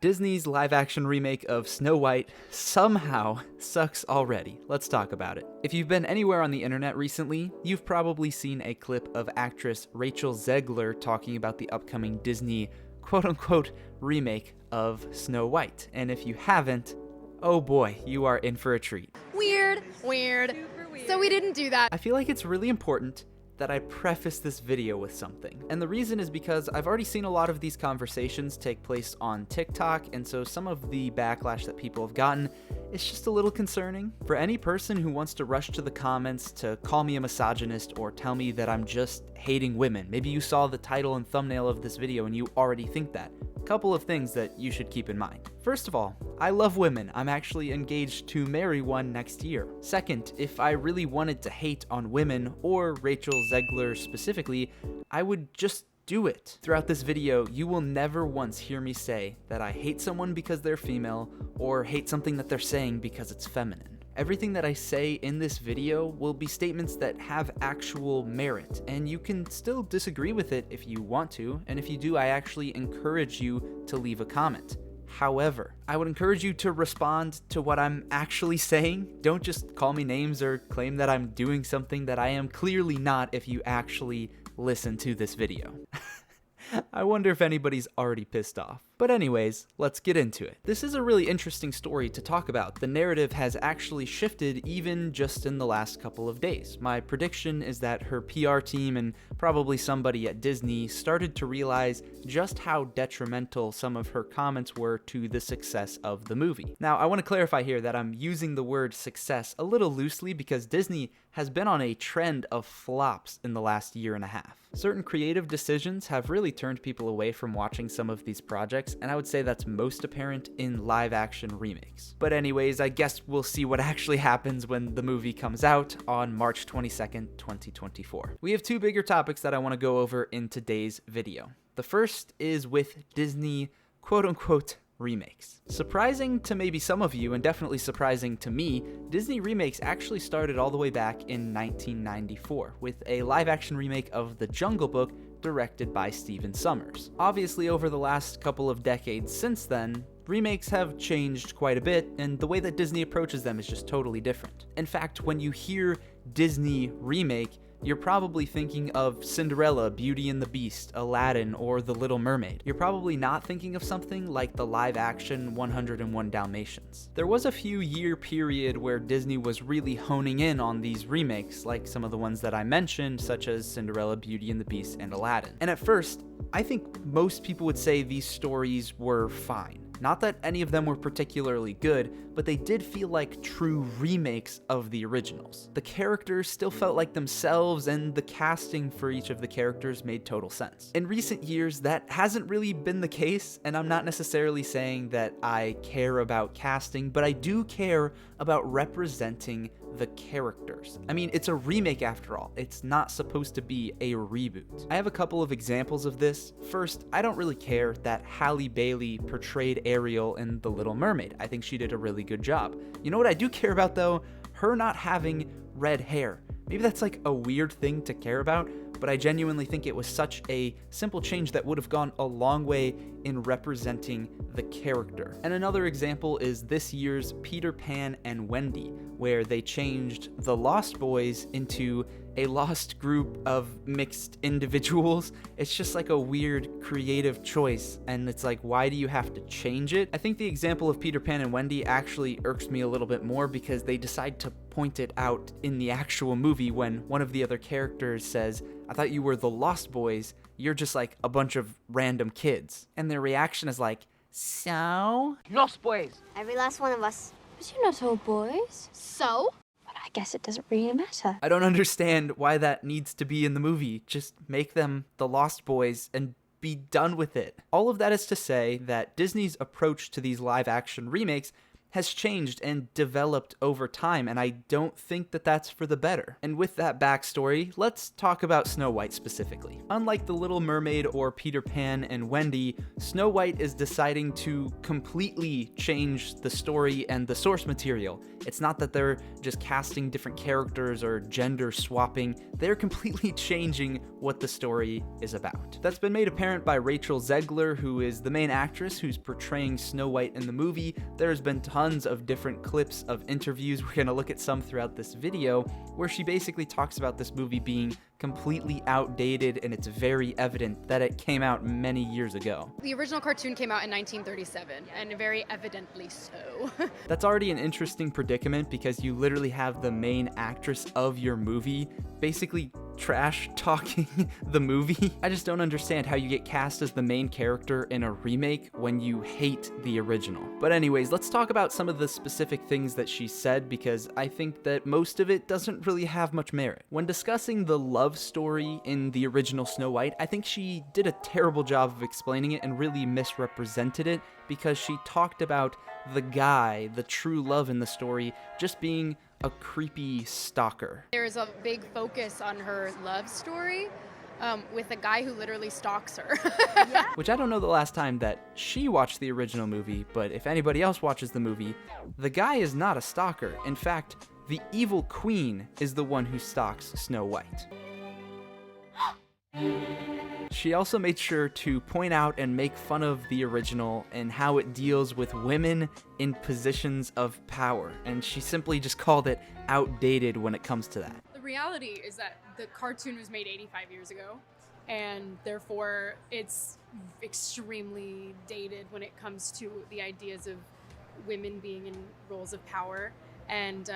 Disney's live-action remake of Snow White somehow sucks already. Let's talk about it. If you've been anywhere on the internet recently, you've probably seen a clip of actress Rachel Zegler talking about the upcoming Disney quote-unquote remake of Snow White. And if you haven't, oh boy, you are in for a treat. Weird. So we didn't do that. I feel like it's really important that I preface this video with something. And the reason is because I've already seen a lot of these conversations take place on TikTok, and so some of the backlash that people have gotten is just a little concerning. For any person who wants to rush to the comments to call me a misogynist or tell me that I'm just hating women, maybe you saw the title and thumbnail of this video and you already think that. Couple of things that you should keep in mind. First of all, I love women. I'm actually engaged to marry one next year. Second, if I really wanted to hate on women, or Rachel Zegler specifically, I would just do it. Throughout this video, you will never once hear me say that I hate someone because they're female, or hate something that they're saying because it's feminine. Everything that I say in this video will be statements that have actual merit, and you can still disagree with it if you want to, and if you do, I actually encourage you to leave a comment. However, I would encourage you to respond to what I'm actually saying. Don't just call me names or claim that I'm doing something that I am clearly not if you actually listen to this video. I wonder if anybody's already pissed off. But anyways, let's get into it. This is a really interesting story to talk about. The narrative has actually shifted even just in the last couple of days. My prediction is that her PR team and probably somebody at Disney started to realize just how detrimental some of her comments were to the success of the movie. Now, I want to clarify here that I'm using the word success a little loosely because Disney has been on a trend of flops in the last year and a half. Certain creative decisions have really turned people away from watching some of these projects, and I would say that's most apparent in live-action remakes. But anyways, I guess we'll see what actually happens when the movie comes out on March 22nd, 2024. We have two bigger topics that I want to go over in today's video. The first is with Disney quote-unquote remakes. Surprising to maybe some of you, and definitely surprising to me, Disney Remakes actually started all the way back in 1994 with a live-action remake of The Jungle Book directed by Stephen Sommers. Obviously, over the last couple of decades since then, remakes have changed quite a bit, and the way that Disney approaches them is just totally different. In fact, when you hear Disney Remake, you're probably thinking of Cinderella, Beauty and the Beast, Aladdin, or The Little Mermaid. You're probably not thinking of something like the live-action 101 Dalmatians. There was a few-year period where Disney was really honing in on these remakes, like some of the ones that I mentioned, such as Cinderella, Beauty and the Beast, and Aladdin. And at first, I think most people would say these stories were fine. Not that any of them were particularly good, but they did feel like true remakes of the originals. The characters still felt like themselves, and the casting for each of the characters made total sense. In recent years, that hasn't really been the case, and I'm not necessarily saying that I care about casting, but I do care about representing the characters. I mean, it's a remake after all. It's not supposed to be a reboot. I have a couple of examples of this. First, I don't really care that Halle Bailey portrayed Ariel in The Little Mermaid. I think she did a really good job. You know what I do care about though? Her not having red hair. Maybe that's like a weird thing to care about, but I genuinely think it was such a simple change that would have gone a long way in representing the character. And another example is this year's Peter Pan and Wendy, where they changed the Lost Boys into a lost group of mixed individuals. It's just like a weird creative choice, and it's like, why do you have to change it? I think the example of Peter Pan and Wendy actually irks me a little bit more because they decide to point it out in the actual movie when one of the other characters says, "I thought you were the Lost Boys, you're just like a bunch of random kids." And their reaction is like, "So? Lost Boys. Every last one of us. But you're not all boys. So? But I guess it doesn't really matter. I don't understand why that needs to be in the movie. Just make them the Lost Boys and be done with it. All of that is to say that Disney's approach to these live-action remakes has changed and developed over time, and I don't think that that's for the better. And with that backstory, let's talk about Snow White specifically. Unlike The Little Mermaid or Peter Pan and Wendy, Snow White is deciding to completely change the story and the source material. It's not that they're just casting different characters or gender swapping, they're completely changing what the story is about. That's been made apparent by Rachel Zegler, who is the main actress who's portraying Snow White in the movie. There's been tons of different clips of interviews, we're gonna look at some throughout this video, where she basically talks about this movie being completely outdated, and it's very evident that it came out many years ago. The original cartoon came out in 1937, and very evidently so. That's already an interesting predicament because you literally have the main actress of your movie basically trash talking the movie. I just don't understand how you get cast as the main character in a remake when you hate the original. But anyways, let's talk about some of the specific things that she said, because I think that most of it doesn't really have much merit. When discussing the love story in the original Snow White, I think she did a terrible job of explaining it and really misrepresented it, because she talked about the guy, the true love in the story, just being a creepy stalker. There's a big focus on her love story with a guy who literally stalks her. Which I don't know the last time that she watched the original movie, but if anybody else watches the movie, the guy is not a stalker. In fact, the evil queen is the one who stalks Snow White. She also made sure to point out and make fun of the original and how it deals with women in positions of power, and she simply just called it outdated when it comes to that. The reality is that the cartoon was made 85 years ago, and therefore it's extremely dated when it comes to the ideas of women being in roles of power and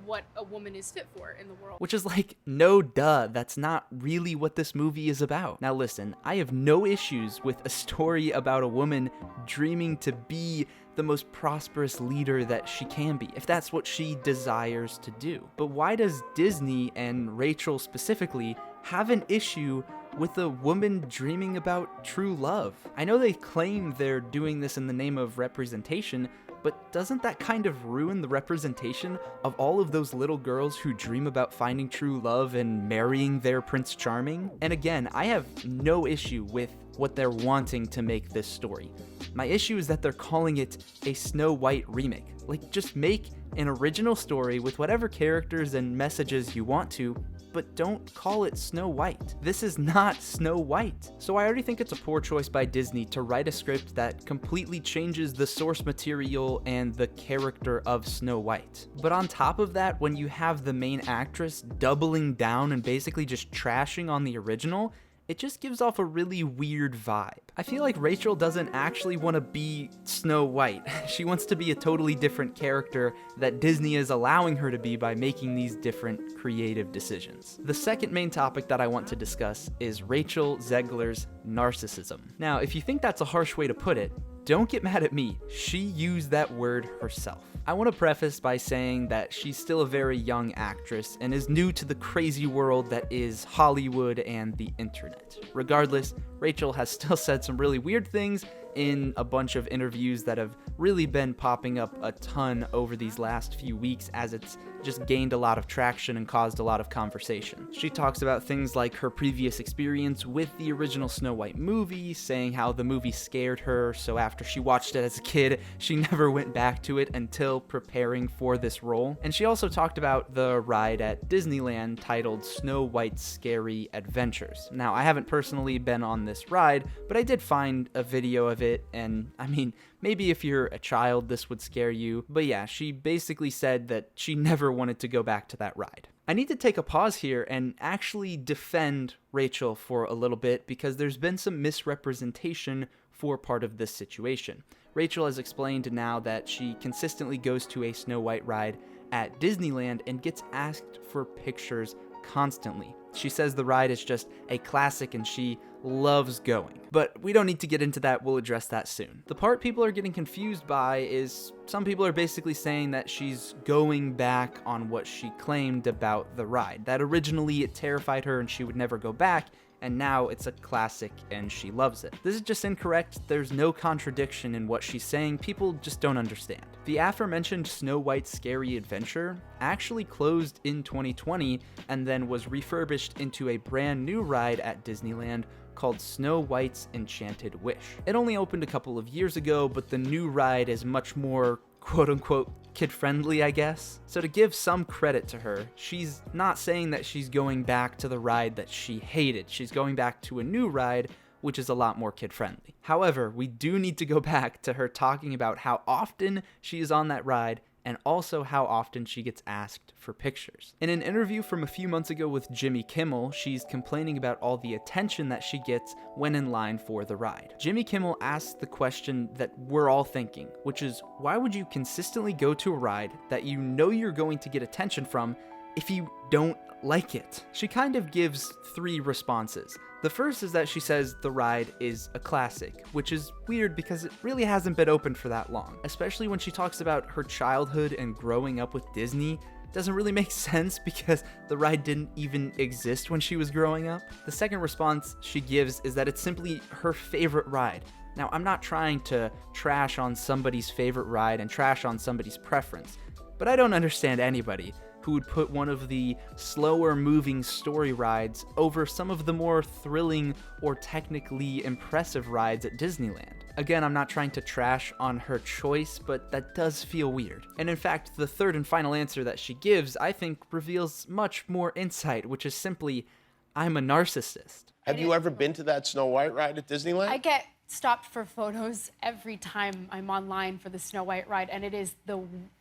what a woman is fit for in the world. Which is like, no duh, that's not really what this movie is about. Now listen, I have no issues with a story about a woman dreaming to be the most prosperous leader that she can be, if that's what she desires to do. But why does Disney, and Rachel specifically, have an issue with a woman dreaming about true love? I know they claim they're doing this in the name of representation, but doesn't that kind of ruin the representation of all of those little girls who dream about finding true love and marrying their Prince Charming? And again, I have no issue with what they're wanting to make this story. My issue is that they're calling it a Snow White remake. Like, just make an original story with whatever characters and messages you want to, but don't call it Snow White. This is not Snow White. So I already think it's a poor choice by Disney to write a script that completely changes the source material and the character of Snow White. But on top of that, when you have the main actress doubling down and basically just trashing on the original, it just gives off a really weird vibe. I feel like Rachel doesn't actually want to be Snow White. She wants to be a totally different character that Disney is allowing her to be by making these different creative decisions. The second main topic that I want to discuss is Rachel Zegler's narcissism. Now, if you think that's a harsh way to put it, don't get mad at me. She used that word herself. I want to preface by saying that she's still a very young actress and is new to the crazy world that is Hollywood and the internet. Regardless, Rachel has still said some really weird things in a bunch of interviews that have really been popping up a ton over these last few weeks, as it's just gained a lot of traction and caused a lot of conversation. She talks about things like her previous experience with the original Snow White movie, saying how the movie scared her, so after she watched it as a kid, she never went back to it until preparing for this role. And she also talked about the ride at Disneyland titled Snow White's Scary Adventures. Now, I haven't personally been on this ride, but I did find a video of it, and I mean, maybe if you're a child, this would scare you. But yeah, she basically said that she never wanted to go back to that ride. I need to take a pause here and actually defend Rachel for a little bit, because there's been some misrepresentation for part of this situation. Rachel has explained now that she consistently goes to a Snow White ride at Disneyland and gets asked for pictures constantly. She says the ride is just a classic and she loves going. But we don't need to get into that, we'll address that soon. The part people are getting confused by is some people are basically saying that she's going back on what she claimed about the ride, that originally it terrified her and she would never go back, and now it's a classic and she loves it. This is just incorrect. There's no contradiction in what she's saying. People just don't understand. The aforementioned Snow White Scary Adventure actually closed in 2020 and then was refurbished into a brand new ride at Disneyland called Snow White's Enchanted Wish. It only opened a couple of years ago, but the new ride is much more quote-unquote kid-friendly, I guess. So to give some credit to her, she's not saying that she's going back to the ride that she hated. She's going back to a new ride, which is a lot more kid-friendly. However, we do need to go back to her talking about how often she is on that ride and also how often she gets asked for pictures. In an interview from a few months ago with Jimmy Kimmel, she's complaining about all the attention that she gets when in line for the ride. Jimmy Kimmel asked the question that we're all thinking, which is, why would you consistently go to a ride that you know you're going to get attention from if you don't like it? She kind of gives 3 responses. The first is that she says the ride is a classic, which is weird because it really hasn't been open for that long, especially when she talks about her childhood and growing up with Disney. Doesn't really make sense because the ride didn't even exist when she was growing up. The second response she gives is that it's simply her favorite ride. Now, I'm not trying to trash on somebody's favorite ride and trash on somebody's preference, but I don't understand anybody who would put one of the slower moving story rides over some of the more thrilling or technically impressive rides at Disneyland. Again, I'm not trying to trash on her choice, but that does feel weird. And in fact, the third and final answer that she gives, I think, reveals much more insight, which is simply, I'm a narcissist. Have you ever been to that Snow White ride at Disneyland? I get stopped for photos every time I'm online for the Snow White ride, and it is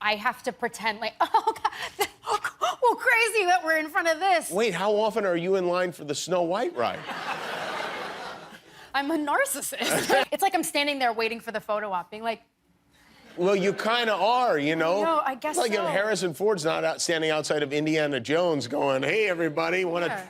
I have to pretend like, oh God, well, crazy that we're in front of this. Wait, how often are you in line for the Snow White ride? I'm a narcissist. It's like I'm standing there waiting for the photo op, being like, Well, you kind of are, you know? No, I guess it's like so. if Harrison Ford's not out standing outside of Indiana Jones going, hey, everybody, want to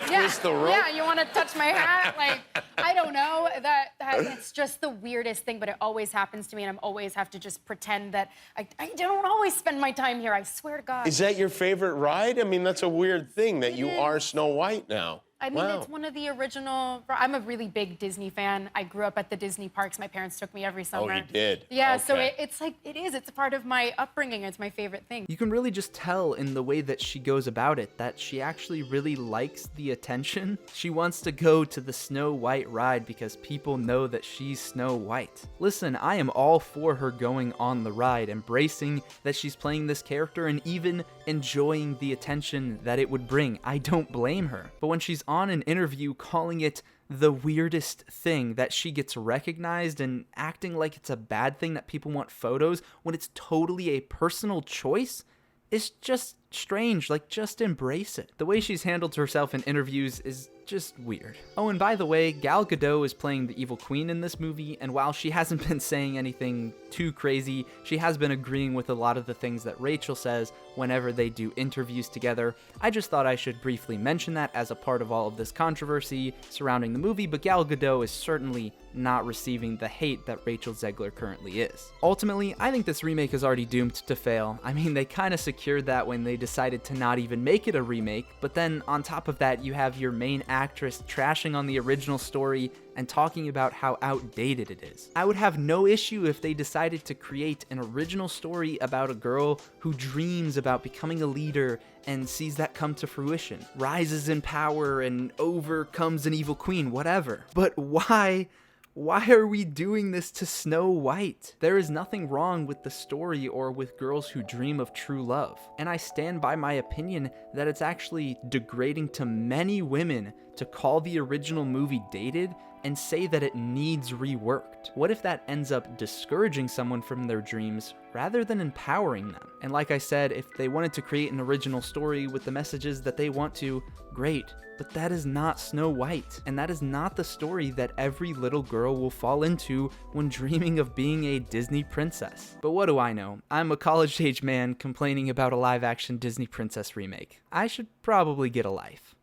twist the rope? Yeah, you want to touch my hat? Like, I don't know. That it's just the weirdest thing, but it always happens to me, and I always have to just pretend that I don't always spend my time here, I swear to God. Is that your favorite ride? I mean, that's a weird thing that you are Snow White now. I mean, It's one of the original. I'm a really big Disney fan. I grew up at the Disney parks. My parents took me every summer. Oh, you did? Yeah, okay. so it's like, it's a part of my upbringing. It's my favorite thing. You can really just tell in the way that she goes about it that she actually really likes the attention. She wants to go to the Snow White ride because people know that she's Snow White. Listen, I am all for her going on the ride, embracing that she's playing this character and even enjoying the attention that it would bring. I don't blame her. But when she's on an interview calling it the weirdest thing, that she gets recognized and acting like it's a bad thing that people want photos when it's totally a personal choice, it's just strange. Like, just embrace it. The way she's handled herself in interviews is just weird. Oh, and by the way, Gal Gadot is playing the evil queen in this movie, and while she hasn't been saying anything too crazy, she has been agreeing with a lot of the things that Rachel says whenever they do interviews together. I just thought I should briefly mention that as a part of all of this controversy surrounding the movie, but Gal Gadot is certainly not receiving the hate that Rachel Zegler currently is. Ultimately, I think this remake is already doomed to fail. I mean, they kind of secured that when they decided to not even make it a remake, but then on top of that, you have your main actress trashing on the original story and talking about how outdated it is. I would have no issue if they decided to create an original story about a girl who dreams about becoming a leader and sees that come to fruition, rises in power and overcomes an evil queen, whatever. But why are we doing this to Snow White? There is nothing wrong with the story or with girls who dream of true love. And I stand by my opinion that it's actually degrading to many women to call the original movie dated and say that it needs reworked. What if that ends up discouraging someone from their dreams rather than empowering them? And like I said, if they wanted to create an original story with the messages that they want to, great. But that is not Snow White, and that is not the story that every little girl will fall into when dreaming of being a Disney princess. But what do I know? I'm a college-age man complaining about a live-action Disney princess remake. I should probably get a life.